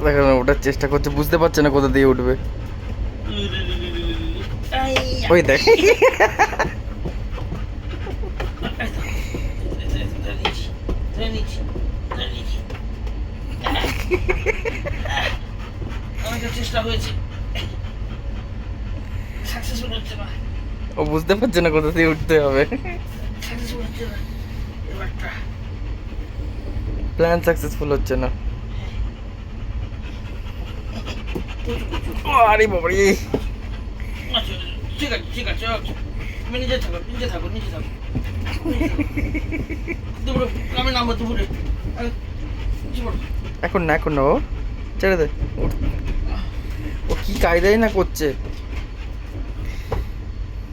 দেখো না, ওঠার চেষ্টা করছে, বুঝতে পারছে না কোথা দিয়ে উঠবে। ওই দেখ, চেষ্টা হয়েছে, সাকসেসফুল হচ্ছে না, ও বুঝতে পারছে না কোথা দিয়ে উঠতে হবে। সাকসেসফুল হচ্ছে না এবারটা। প্ল্যান সাকসেসফুল হচ্ছে না। আরে বাবারে, আচ্ছা, ঠিক আছে ঠিক আছে, ওকে, তুমি নিজে থাকো নিজে থাকো নিজে থাকো। দুপুরে আমি নামবো দুপুরে। এখন না, এখন না, ও ছেড়ে দে। ও কি কায়দাই না করছে।